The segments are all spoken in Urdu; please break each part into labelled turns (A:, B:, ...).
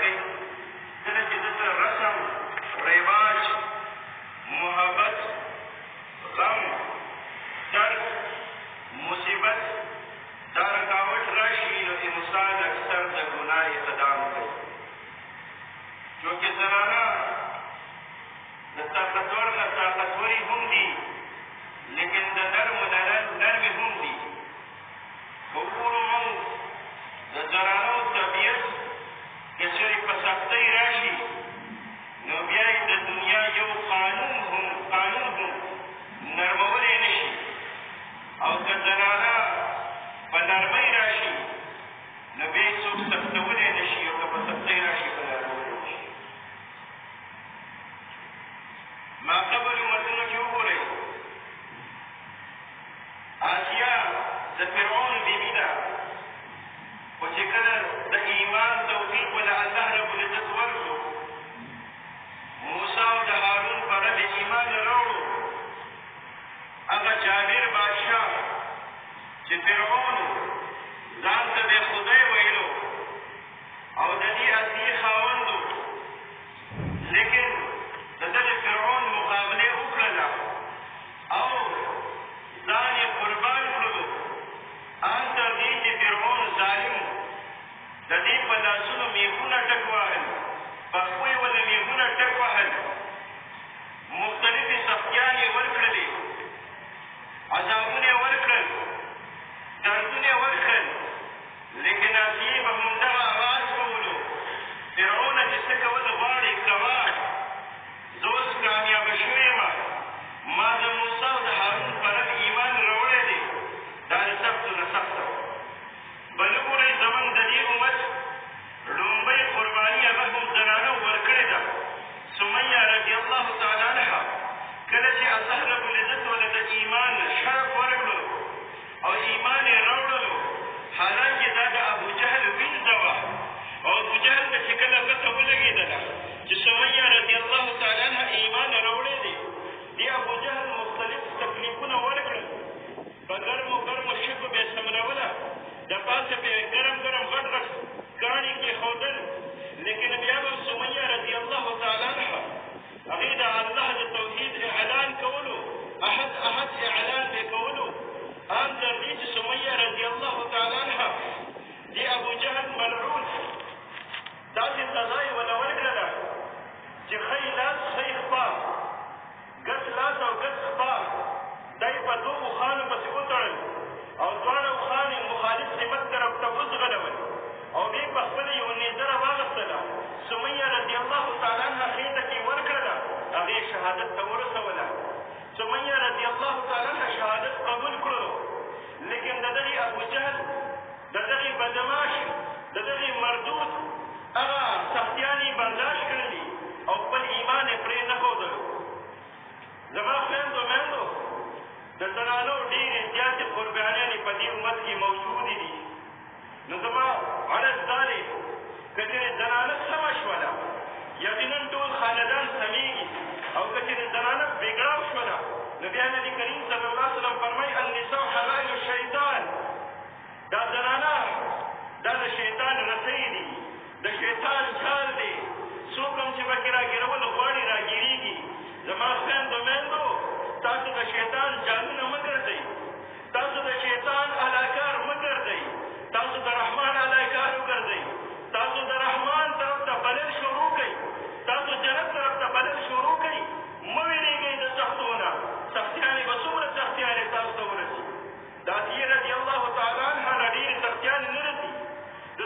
A: ورکړي کله چې دته رسم رواج محبت غم درد مصیبت دا رکاوټ راشي نو انسان اکثر د ګناه اقدام کوي چونکې زنانه د طاقتور نه طاقتوري هم دي لیکن د نرمو نه نرمې هم دي که وګورو موږ د زنانو طبیعت که چېرې په سختۍ راشي نو بیا یې د دنیا یو قانون هم نرمولی نه شي او که زنانه په نرمۍ راشي نو بیا یې څوک سختولی نه شي او که په سختۍ راشي په نرمولی نه شي ما قبل امتونو کې وګورئ آسیا د فرعون بیبي ده خو چې کله د ایمان توفیق وله الله رب العزت ورکړو موسی او د هارون په رب ایمان راوړو هغه جابر بادشاه چې فرعون ځان ته به خدای ویلو او د دې اصلي خاوند و لیکن د دغه فرعون مقابله وکړله او ځان یې قربان کړلو ان تر دې چې فرعون ظالم د دې په لاسونو میخونه ټک وهل پخپوی ولې میخونه ټک وهل مختلفې سختیانې ورکړلې عذابونه یې ورکړل دردونه یې ورکړل لیکن اسیې به همدغه اواز کولو فرعونه چې څه کول غواړې کوه زه اوس کامیابه شوی یم ما د موسی او د هارون په رب ایمان راوړی دی دا د سختو نه سخته وه بل وګورئ زموږ د دې امت لومړۍ قرباني هغه هم زنانو ورکړې ده سمیه رضی الله تعالی عنها کله چې الله رب العزت ولې د ایمان شرف ورکړو او ایمان یې راوړلو حالانکې دا د ابوجهل وینځه وه او ابوجهل ته چې کله پته ولګېدله چې سمیه رضی الله تعالی عنها ایمان راوړی دی دې ابوجهل مختلف تکلیفونه ورکړل په ګرمو شګو به یې سملوله د پاسه به یې ګرم غټ کاڼي کېښودل لیکن بیا به سمیه رضی الله تعالی عنها هغې د الله د توحید اعلان کولو احد اعلان به یې کولو ان تر دې چې سمیه رضی الله تعالی عنها دې ابوجهل ملعون داسې سزا یې ونه ورکړله چې ښی لاس ښی خوا ګس لاس او ګس خوا دا یې په دوو اوښانو پسې وتړل او دواړه اوښان یې مخالف سمت طرف ته وځغلول او دې په خپله یوه نیزه راواغېستله سمیه رضی الله تعالی عنها خېټه کې ورکړله هغې شهادت ته ورسوله سمیه رضی الله تعالی عنها شهادت قبول کړلو لیکن د دغې ابوجهل د دغې بدماش د دغې مردود هغه سختیانې برداشت کړلي او خپل ایمان یې پرې نه ښودلو زما خویندو میندو د زنانو ډېرې زیاتې قربانیانې په دې امت کې موجودې دي نو زما عرض دا دی که چېرې زنانه سمه شوله یقینا ټول خاندان سمیږي او که چېرې زنانه بېګړاو شوله نو بیا نبي کریم صلی الله علیه وسلم فرمایي النساء حلائل الشیطان دا زنانه دا د شیطان رسۍ دي د شیطان جال دی څوک هم چې پکې راګېرول غواړي راګېرېږي زما خویندو میندو تاسو د شیطان جالونه مه ګرځئ تاسو د شیطان علاکار مه ګرځئ تاسو د رحمان علاکار وګرځئ تاسو د رحمان طرف ته بلل شروع کړئ تاسو جنت طرف ته بلل شروع کړئ مه وېرېږئ د سختو نه سختیانې به څومره سختیانې تاسو ته ورسي د اسیې رضي الله تعالی عنها نه ډېرې سختیانې نه رسي د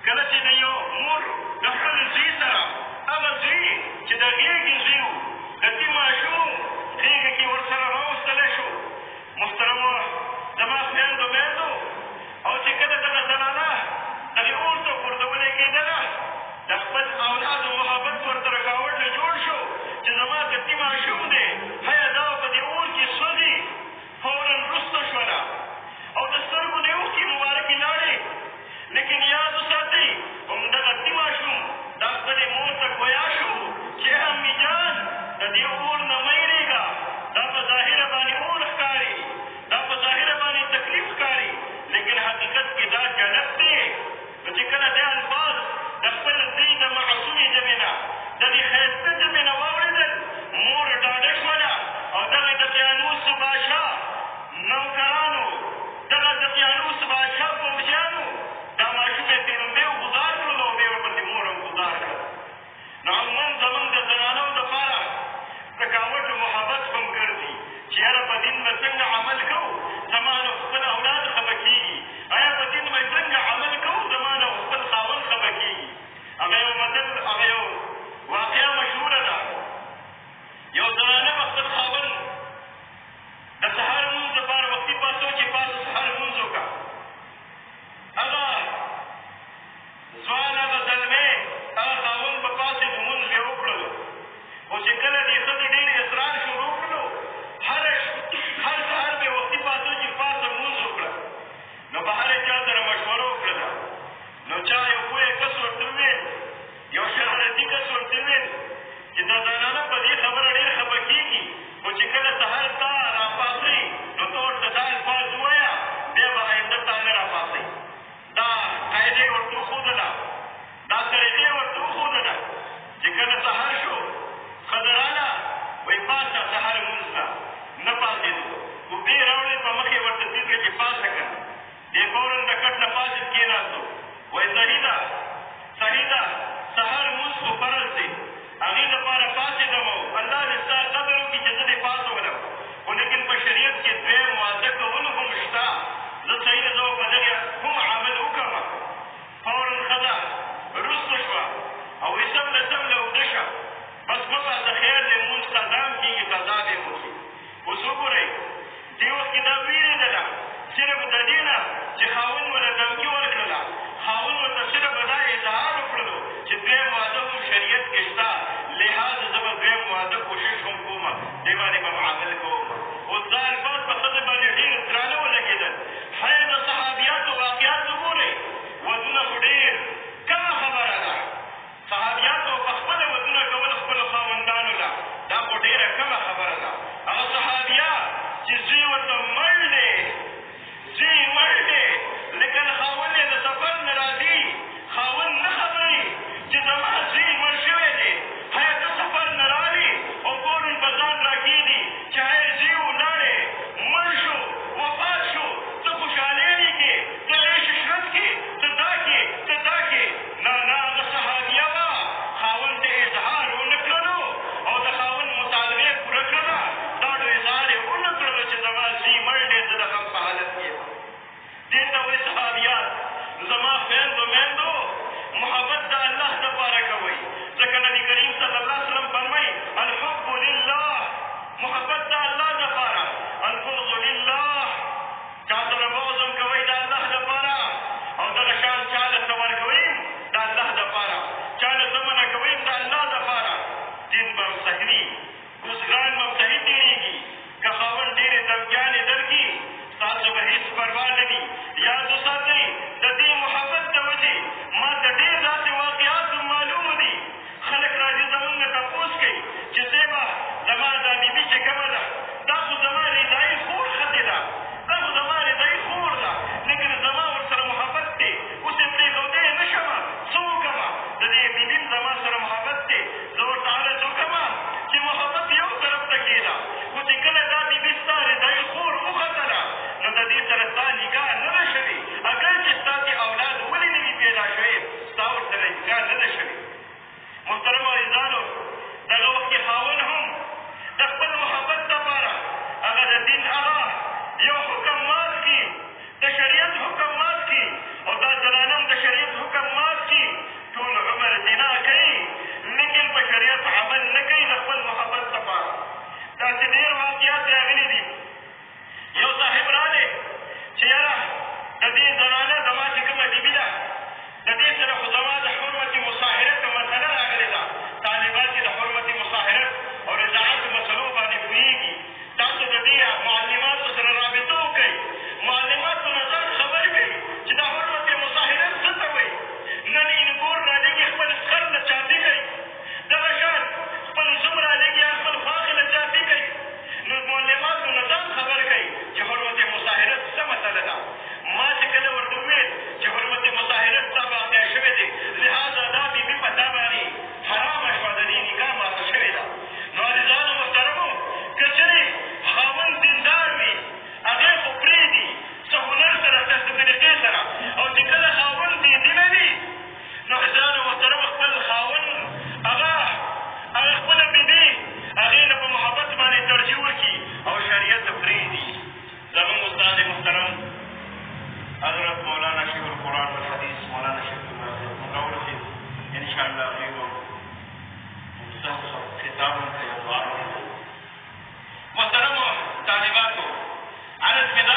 A: کله چې د یو مور د خپل زوی سره هغه زوی چې د غېږې زوی و کتي ماشوم غېږه کې ورسره راوستلی شو. محترمو زما خویندو میندو او چې کله دغه زنانه دغې اور ته غورځولې کېدله د خپل اولادو محبت ورته رکاوټ نه جوړ شو چې زما کتي ماشوم دی هیا دا په دې اور کې سوځي. فورا رسته شوله او د سترګو د اوښکې مبارکې لاړې. لیکن یاد وساتئ همدغه کتي ماشوم دا خپلې مور ته ګویا شو چې امي جان د دې اور نه مه یېرېږه. دا په ظاهره باندې اور ښکاري، دا په ظاهره باندې تکلیف ښکاري، لیکن حقیقت کې دا جنت دی. نو چې کله دا الفاظ د خپل زوی د معصومې ژبې نه د دې ښایسته ژبې نه واورېدل مور ډاډه شوله او دغه د قیانوس بادشاه نوکرانو دغه د قیانوس بادشاه پوځیانو دا ماشوم یې تېرمبې غذار کړلو او بیا ورپسې مور هم غذار کړه. نو عموما زمونږ د زنانو دپاره رکاوټ محبت هم ګرځي چې یاره په دین به څنګه عمل کوو زما نه خپل اولاد خفه کېږي. آیا په دین به څنګه عمل کوو زما نه خپل خاوند خفه کېږي. هغه یو متل هغه یو واقعه مشهوره ده. یو زنانه به خپل خاوند د سهار لمونځ دپاره وختي پاڅو چې پاڅه سهار لمونځ وکړه. هغه ځوان هغه زلمې هغه خاوند به پاڅېد لمونځ بیا وکړلو. خو چې کله دې ښځې ډېر اصرار شروع کړلو هر سهار به یې وختي پاڅو چې پاڅه لمونځ وکړه. نو به هر چا سره مشوره وکړله. نو چا یو پوه کس ورته وویل، یو شهرتي کس ورته وویل چې دا زنانه په دې خبره ډېر خفه کېږي، خو چې کله سهار تا راپاڅئ نو ته ورته دا الفاظ ووایه بیا به آینده تا نه راپاڅئ. دا قاعده یې ورته وښودله، دا طریقه یې ورته وښودله چې کله سهار شو ښځه راله وایي پاڅه سهار لمونځ ته نه پاڅېدو. اوږدې یې راوړې په مخ یې ورته تېر کړه چې پاڅه کړه. دې فورا د کټ نه پاڅېد کېناستو. وایي صحیح ده صحیح ده سهار لمونځ خو فرض دی، هغې دپاره پاڅېدم او الله دې ستا قدر وکړي چې زه دې پاڅولم. خو لیکن په شریعت کې دویم واده کول هم شته. زه صحیح ده زه به په دغې کوم عمل وکړم. فورا ښځه رسته شوه او وایي سمله سمله اوږده شه بس مه پاڅه خیر دی لمونځ قضا هم کېږي قضا به یې وکړي. اوس وګورئ دې وخت کې دا ویرېدله صرف د دې نه چې خاوند ورله دمکي ورکړله. خاوند ورته صرف دا اظهار وکړلو چې دویم واده هم شریعت کې شته، لحاظ زه به دویم واده کوشش هم کوم دې باندې به عمل کوم. اوس دا الفاظ په ښځې باندې ډېر درانه ولګېدل. ښایي د صحابیاتو واقعات وګورئ ودونه خو ډېر کمه خبره ده. صحابیاتو په خپله ودونه کول خپلو خاوندانو له دا خو ډېره کمه خبره ده. هغه صحابیات چې زوی ورته مړ دی زوی مړ دی لیکن خاوند یې د سفر نه راځي، خاوند نه خبري چې زما زوی مړ شوی دی. هیا ته سفر نه رالې او فورا په ځان راکېږي چې هی زوی ولاړې مړ شو وفات شو ته خوشحالېږې کې ته عیش عشرت کې ته دا کې ته دا کې. نه نه هغه صحابیه وه خاوند ته اظهار ونه کړلو او د خاوند مطالبې پوره کړله. دا ډو اظهار یې ونه کړلو چې زما زوی مړ دی زه د غم په حالت کې یم. دې ته وایي صحابیات. زما خویندو میندو محبت د الله دپاره کوئ ځکه نبي کریم صلی الله علیه وسلم فرمایي الحب لله، محبت د الله دپاره، البغض لله. چا سره بغض هم کوئ د الله دپاره او دغه شان چا له څه ورکوئ د الله دپاره، چا له څه منع کوئ د الله دپاره. دین به هم صحیح وي، ګوزګران به هم صحیح تېرېږي. که خاوند ډېرې دمګیانې درکړي ستاسو به هېڅ پروا نه وي. یاد وساتئ د دې محبت د وجې حضرت مولانا شيخ القرآن والحديث مولانا شيخ الناصر مدورتي إن شاء الله فيكم مستخلص خطابهم في الدعاء. محترم طالباتو، عرض كذا